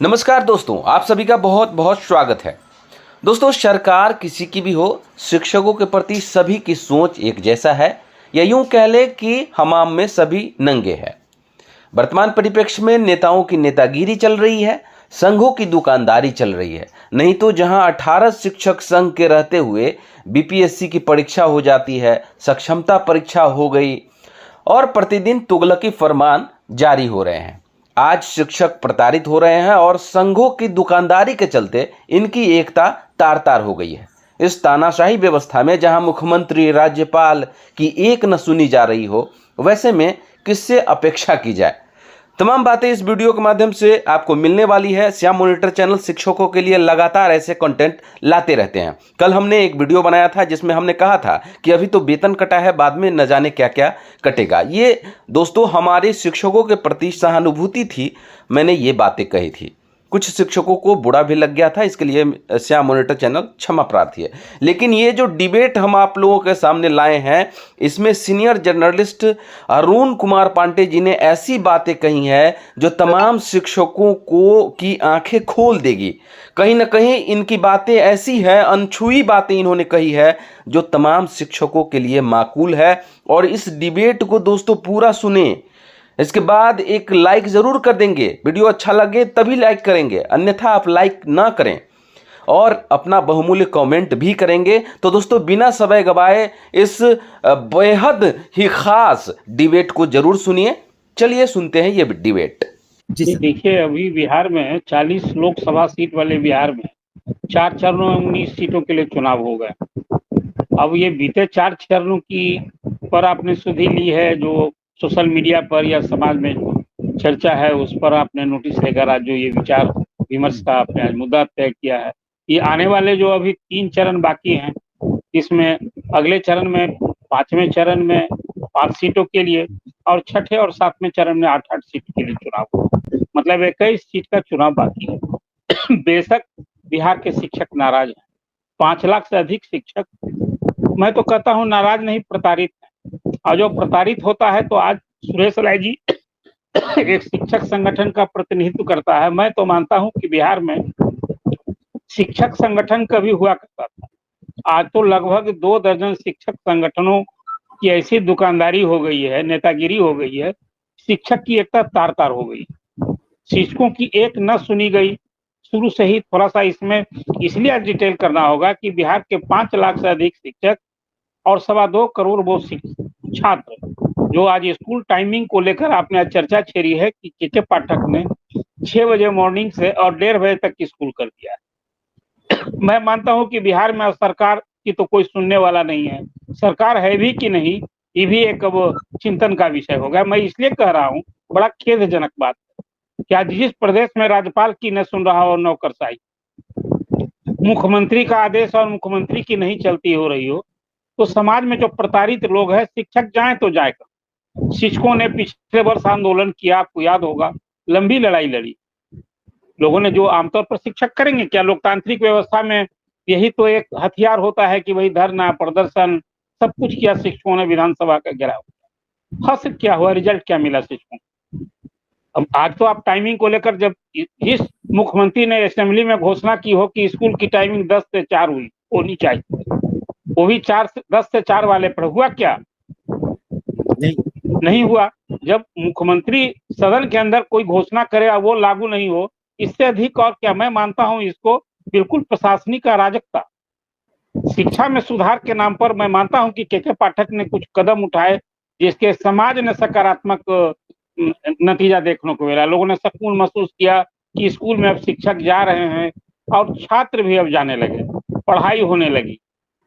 नमस्कार दोस्तों, आप सभी का बहुत बहुत स्वागत है। दोस्तों, सरकार किसी की भी हो, शिक्षकों के प्रति सभी की सोच एक जैसा है, या यूं कह ले कि हमाम में सभी नंगे हैं। वर्तमान परिप्रेक्ष्य में नेताओं की नेतागिरी चल रही है, संघों की दुकानदारी चल रही है। नहीं तो जहां 18 शिक्षक संघ के रहते हुए बीपीएससी की परीक्षा हो जाती है, सक्षमता परीक्षा हो गई और प्रतिदिन तुगलकी फरमान जारी हो रहे हैं। आज शिक्षक प्रताड़ित हो रहे हैं और संघों की दुकानदारी के चलते इनकी एकता तार तार हो गई है। इस तानाशाही व्यवस्था में जहां मुख्यमंत्री, राज्यपाल की एक न सुनी जा रही हो, वैसे में किससे अपेक्षा की जाए? तमाम बातें इस वीडियो के माध्यम से आपको मिलने वाली है। श्याम मॉनिटर चैनल शिक्षकों के लिए लगातार ऐसे कंटेंट लाते रहते हैं। कल हमने एक वीडियो बनाया था जिसमें हमने कहा था कि अभी तो वेतन कटा है, बाद में न जाने क्या क्या कटेगा। ये दोस्तों हमारे शिक्षकों के प्रति सहानुभूति थी, मैंने ये बातें कही थी। कुछ शिक्षकों को बुरा भी लग गया था, इसके लिए श्याम मॉनिटर चैनल क्षमा प्रार्थी है। लेकिन ये जो डिबेट हम आप लोगों के सामने लाए हैं, इसमें सीनियर जर्नलिस्ट अरुण कुमार पांडे जी ने ऐसी बातें कही हैं जो तमाम शिक्षकों को की आंखें खोल देगी। कहीं ना कहीं इनकी बातें ऐसी है, अनछुई बातें इन्होंने कही है जो तमाम शिक्षकों के लिए माकूल है। और इस डिबेट को दोस्तों पूरा सुने, इसके बाद एक लाइक जरूर कर देंगे। वीडियो अच्छा लगे तभी लाइक करेंगे, अन्यथा आप लाइक ना करें और अपना बहुमूल्य कमेंट भी करेंगे। तो दोस्तों, बिना समय गवाए इस बेहद ही खास डिबेट को जरूर सुनिए। चलिए सुनते हैं ये डिबेट। जी देखिए, अभी बिहार में 40 लोकसभा सीट वाले बिहार में 4 चरणों में 19 सीटों के लिए चुनाव हो गए। अब ये बीते 4 चरणों की पर आपने सुधि ली है, जो सोशल मीडिया पर या समाज में चर्चा है, उस पर आपने नोटिस लेकर आज जो ये विचार विमर्श का आपने आज मुद्दा तय किया है। ये आने वाले जो अभी 3 चरण बाकी हैं, इसमें अगले चरण में 5वें चरण में 5 सीटों के लिए और 6ठे और 7वें चरण में 8-8 सीट के लिए चुनाव होगा। मतलब 21 सीट का चुनाव बाकी है। बेशक बिहार के शिक्षक नाराज हैं, 5 लाख से अधिक शिक्षक, मैं तो कहता हूं नाराज नहीं, प्रताड़ित है। और जो प्रताड़ित होता है, तो आज सुरेश राय जी एक शिक्षक संगठन का प्रतिनिधित्व करता है। मैं तो मानता हूं कि बिहार में शिक्षक संगठन कभी हुआ करता था, आज तो लगभग 2 दर्जन शिक्षक संगठनों की ऐसी दुकानदारी हो गई है, नेतागिरी हो गई है, शिक्षक की एकता तार तार हो गई। शिक्षकों की एक न सुनी गई। शुरू से ही थोड़ा सा इसमें इसलिए डिटेल करना होगा कि बिहार के 5 लाख से अधिक शिक्षक और 2.25 करोड़ वो छात्र जो आज स्कूल टाइमिंग को लेकर आपने आज चर्चा छेड़ी है कि के पाठक ने 6 बजे मॉर्निंग से और 1:30 बजे तक की स्कूल कर दिया है। मैं मानता हूं कि बिहार में सरकार की तो कोई सुनने वाला नहीं है। सरकार है भी कि नहीं, ये भी एक अब चिंतन का विषय होगा। मैं इसलिए कह रहा हूं, बड़ा खेदजनक बात कि आज जिस प्रदेश में राज्यपाल की न सुन रहा हो नौकरशाही, मुख्यमंत्री का आदेश और मुख्यमंत्री की नहीं चलती हो रही हो, तो समाज में जो प्रताड़ित लोग हैं, शिक्षक जाए तो जाए कर। शिक्षकों ने पिछले वर्ष आंदोलन किया, आपको याद होगा, लंबी लड़ाई लड़ी लोगों ने। जो आमतौर पर शिक्षक करेंगे क्या? लोकतांत्रिक व्यवस्था में यही तो एक हथियार होता है कि वही धरना, प्रदर्शन, सब कुछ किया शिक्षकों ने, विधानसभा का घेराव। हासिल क्या हुआ, रिजल्ट क्या मिला शिक्षकों? अब आज तो आप टाइमिंग को लेकर, जब जिस मुख्यमंत्री ने असेंबली में घोषणा की हो कि स्कूल की टाइमिंग 10 से 4 हुई होनी चाहिए, वो भी 10 से 4 वाले पर हुआ क्या? नहीं हुआ। जब मुख्यमंत्री सदन के अंदर कोई घोषणा करे और वो लागू नहीं हो, इससे अधिक और क्या? मैं मानता हूं इसको बिल्कुल प्रशासनिक अराजकता। शिक्षा में सुधार के नाम पर मैं मानता हूं कि के पाठक ने कुछ कदम उठाए जिसके समाज ने सकारात्मक नतीजा देखने को मिला। लोगों ने सुकून महसूस किया कि स्कूल में अब शिक्षक जा रहे हैं और छात्र भी अब जाने लगे, पढ़ाई होने लगी।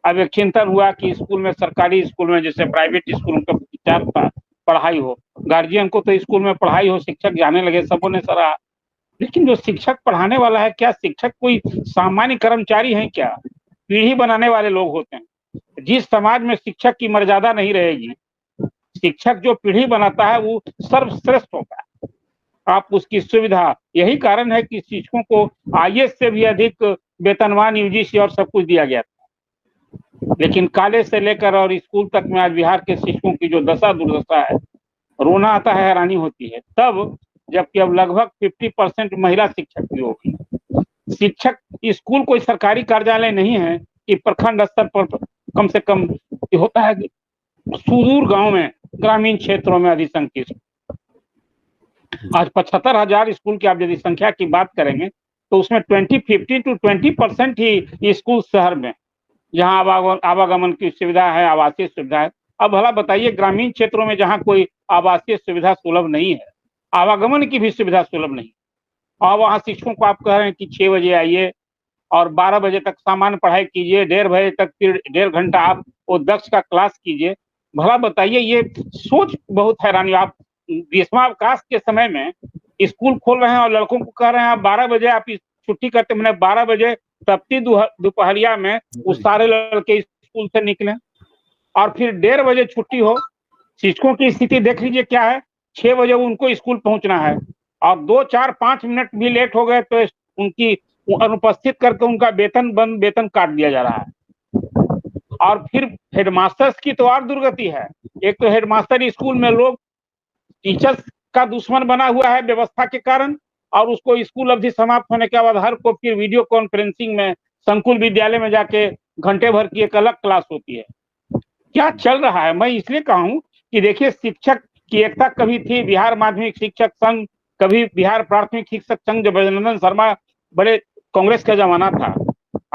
अब एक चिंतन हुआ कि स्कूल में, सरकारी स्कूल में जैसे प्राइवेट स्कूलों का विचार था, पढ़ाई हो, गार्जियन को तो स्कूल में पढ़ाई हो, शिक्षक जाने लगे, सबों ने सराहा। लेकिन जो शिक्षक पढ़ाने वाला है, क्या शिक्षक कोई सामान्य कर्मचारी है क्या? पीढ़ी बनाने वाले लोग होते हैं। जिस समाज में शिक्षक की मर्यादा नहीं रहेगी, शिक्षक जो पीढ़ी बनाता है वो सर्वश्रेष्ठ होता है। आप उसकी सुविधा, यही कारण है कि शिक्षकों को आईएएस से भी अधिक वेतनमान यूजीसी और सब कुछ दिया गया था। लेकिन कॉलेज से लेकर और स्कूल तक में आज बिहार के शिक्षकों की जो दशा दुर्दशा है, रोना आता है, हैरानी होती है। तब जबकि अब लगभग 50% महिला शिक्षक भी हो गई। शिक्षक स्कूल कोई सरकारी कार्यालय नहीं है कि प्रखंड स्तर पर कम से कम होता है, सुदूर गांव में, ग्रामीण क्षेत्रों में अधिसंख्यक। आज 75,000 स्कूल की आप यदि संख्या की बात करेंगे तो उसमें 15 to 20% ही स्कूल शहर में, जहां आवागमन की सुविधा है, आवासीय सुविधा है। अब भला बताइए, ग्रामीण क्षेत्रों में जहां कोई आवासीय सुविधा सुलभ नहीं है, आवागमन की भी सुविधा सुलभ नहीं, और वहां शिक्षकों को आप कह रहे हैं कि 6 बजे आइए और 12 बजे तक सामान्य पढ़ाई कीजिए, 1:30 बजे तक फिर 1.5 घंटा आप वो दक्ष का क्लास कीजिए। भला बताइए, ये सोच बहुत हैरानी। आप ग्रीष्मावकाश के समय में स्कूल खोल रहे हैं और लड़कों को कह रहे हैं आप 12 बजे आप छुट्टी करते, मैंने 12 बजे तपती दोपहरिया में उस सारे लड़के स्कूल से निकले और फिर 1:30 बजे छुट्टी हो। शिक्षकों की स्थिति देख लीजिए क्या है, 6 बजे उनको स्कूल पहुंचना है और 2, 4, 5 मिनट भी लेट हो गए तो उनकी अनुपस्थित करके उनका वेतन काट दिया जा रहा है। और फिर हेडमास्टर्स की तो और दुर्गति है। एक तो हेडमास्टर स्कूल में लोग टीचर्स का दुश्मन बना हुआ है व्यवस्था के कारण, और उसको स्कूल अवधि समाप्त होने के बाद हर को फिर वीडियो कॉन्फ्रेंसिंग में संकुल विद्यालय में जाके घंटे भर की एक अलग क्लास होती है। क्या चल रहा है? मैं इसलिए कहूं कि देखिए, शिक्षक की एकता कभी थी, बिहार माध्यमिक शिक्षक संघ, कभी बिहार प्राथमिक शिक्षक संघ, जब अभिनंदन शर्मा बड़े कांग्रेस का जमाना था।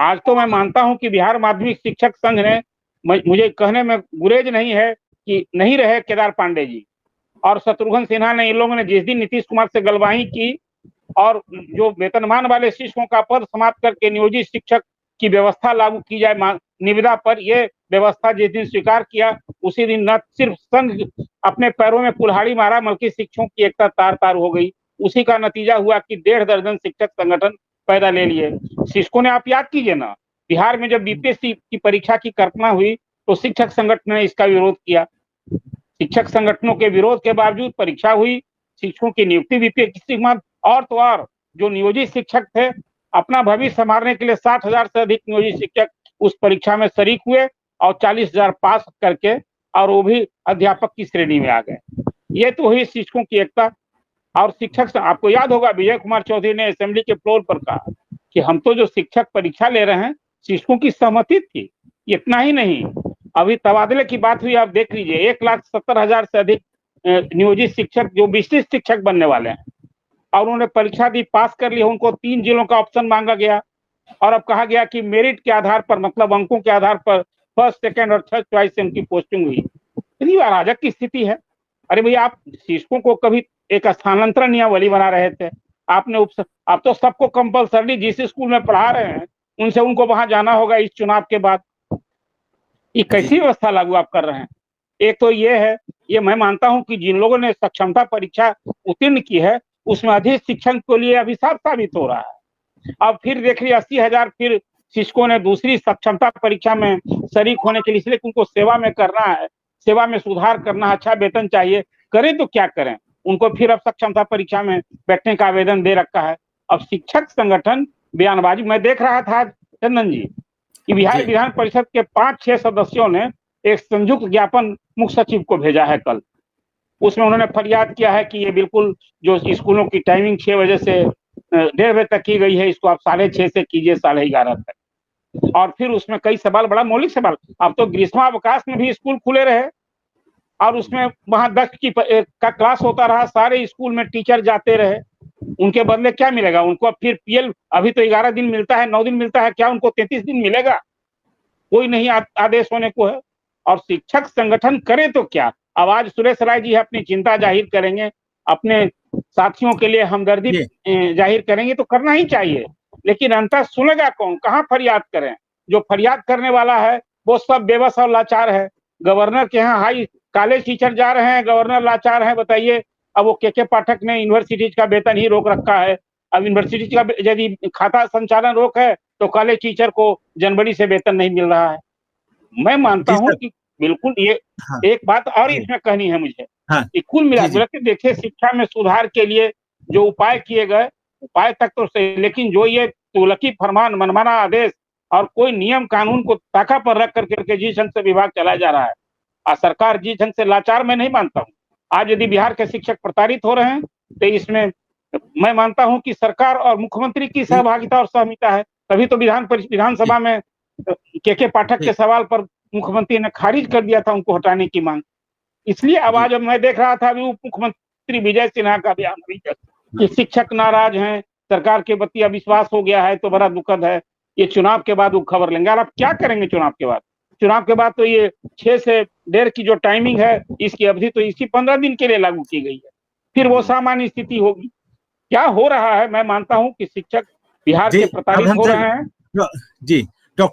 आज तो मैं मानता हूं कि बिहार माध्यमिक शिक्षक संघ ने, मुझे कहने में गुरेज नहीं है कि नहीं रहे केदार पांडे जी और शत्रुघ्न सिन्हा ने, इन लोगों ने जिस दिन नीतीश कुमार से गलवाही की और जो वेतनमान वाले शिक्षकों का पद समाप्त करके नियोजित शिक्षक की व्यवस्था लागू की जाए निविदा पर, यह व्यवस्था जिस दिन स्वीकार किया उसी दिन न सिर्फ संघ अपने पैरों में कुल्हाड़ी मारा बल्कि शिक्षकों की एकता तार तार हो गई। उसी का नतीजा हुआ कि 1.5 दर्जन शिक्षक संगठन पैदा ले लिए शिक्षकों ने। आप याद कीजिए ना, बिहार में जब बीपीएससी की परीक्षा की कल्पना हुई तो शिक्षक संगठन ने इसका विरोध किया। शिक्षक संगठनों के विरोध के बावजूद परीक्षा हुई, शिक्षकों की नियुक्ति बीपीएससी के बाद, और तो और जो नियोजित शिक्षक थे, अपना भविष्य संभालने के लिए 60,000 से अधिक नियोजित शिक्षक उस परीक्षा में शरीक हुए और 40,000 पास करके, और वो भी अध्यापक की श्रेणी में आ गए। ये तो हुई शिक्षकों की एकता। और शिक्षक, आपको याद होगा विजय कुमार चौधरी ने असेंबली के फ्लोर पर कहा कि हम तो जो शिक्षक परीक्षा ले रहे हैं शिक्षकों की सहमति थी। इतना ही नहीं, अभी तबादले की बात हुई, आप देख लीजिए 1,70,000 से अधिक नियोजित शिक्षक जो विशिष्ट शिक्षक बनने वाले हैं, और उन्होंने परीक्षा दी, पास कर लिया। उनको 3 जिलों का ऑप्शन मांगा गया और अब कहा गया कि मेरिट के आधार पर, मतलब अंकों के आधार पर फर्स्ट, सेकंड और थर्ड चॉइस से उनकी पोस्टिंग हुई। इतनी अराजक की स्थिति है। अरे भैया, आप शिक्षकों को कभी एक स्थानांतरण नियमावली बना रहे थे, आपने आप तो सबको कंपलसरी जिस स्कूल में पढ़ा रहे हैं उनसे उनको वहां जाना होगा इस चुनाव के बाद। ये कैसी व्यवस्था लागू आप कर रहे हैं? एक तो ये है, ये मैं मानता हूं कि जिन लोगों ने सक्षमता परीक्षा उत्तीर्ण की है उसमें अधिक शिक्षण के लिए अभिशाप साबित हो रहा है। अब फिर देख लिया 80,000 फिर शिक्षकों ने दूसरी सक्षमता परीक्षा में शरीक होने के लिए, इसलिए उनको सेवा में करना है, सेवा में सुधार करना है, अच्छा वेतन चाहिए, करें तो क्या करें, उनको फिर अब सक्षमता परीक्षा में बैठने का आवेदन दे रखा है। अब शिक्षक संगठन बयानबाजी, मैं देख रहा था चंदन जी कि बिहार विधान परिषद के 5-6 सदस्यों ने एक संयुक्त ज्ञापन मुख्य सचिव को भेजा है कल। उसमें उन्होंने फरियाद किया है कि ये बिल्कुल जो स्कूलों की टाइमिंग 6 बजे से 1:30 बजे तक की गई है, इसको आप 6:30 से कीजिए 11:30 तक। और फिर उसमें कई सवाल, बड़ा मौलिक सवाल, अब तो ग्रीष्मावकाश में भी स्कूल खुले रहे और उसमें वहां दक्ष की का क्लास होता रहा, सारे स्कूल में टीचर जाते रहे, उनके बदले क्या मिलेगा उनको? अब फिर पीएल अभी तो 11 दिन मिलता है, 9 दिन मिलता है, क्या उनको 33 दिन मिलेगा? कोई नहीं आदेश होने को है। और शिक्षक संगठन करे तो क्या? अब आज सुरेश राय जी अपनी चिंता जाहिर करेंगे, अपने साथियों के लिए हमदर्दी जाहिर करेंगे, तो करना ही चाहिए, लेकिन अंतर सुनेगा कौन? कहाँ फरियाद करें? जो फरियाद करने वाला है वो सब बेबस और लाचार है। गवर्नर के यहाँ हाई कॉलेज टीचर जा रहे हैं, गवर्नर लाचार है, बताइए। अब वो के पाठक ने यूनिवर्सिटी का वेतन ही रोक रखा है। अब यूनिवर्सिटी का यदि खाता संचालन रोक है तो कॉलेज टीचर को जनवरी से वेतन नहीं मिल रहा है। मैं मानता हूं कि बिल्कुल ये एक बात और इसमें कहनी है मुझे कि कुल मिला के देखिए, शिक्षा में सुधार के लिए जो उपाय किए गए, उपाय तक तो सही, लेकिन जो ये तुगलकी फरमान, मनमाना आदेश और कोई नियम कानून को ताका पर रख करके जिस ढंग से विभाग चलाया जा रहा है और सरकार जिस ढंग से लाचार, मैं नहीं मानता हूँ। आज यदि बिहार के शिक्षक प्रताड़ित हो रहे हैं तो इसमें मैं मानता हूं कि सरकार और मुख्यमंत्री की सहभागिता और सहमिता है, तभी तो विधानसभा में के पाठक के सवाल पर मुख्यमंत्री ने खारिज कर दिया था उनको हटाने की मांग। इसलिए आवाज अब मैं देख रहा था अभी उप मुख्यमंत्री विजय सिन्हा का बयान अभी कि शिक्षक नाराज हैं, सरकार के प्रति अविश्वास हो गया है, तो बड़ा दुखद है। ये चुनाव के बाद वो खबर लेंगे। और आप क्या करेंगे चुनाव के बाद? चुनाव के बाद तो ये 6 से 1.5 की जो टाइमिंग है, इसकी अवधि तो इसी 15 दिन के लिए लागू की गई है। फिर वो सामान्य स्थिति होगी। क्या हो रहा है? मैं मानता हूं कि शिक्षक बिहार जी, से प्रताड़ित हो रहे हैं। जी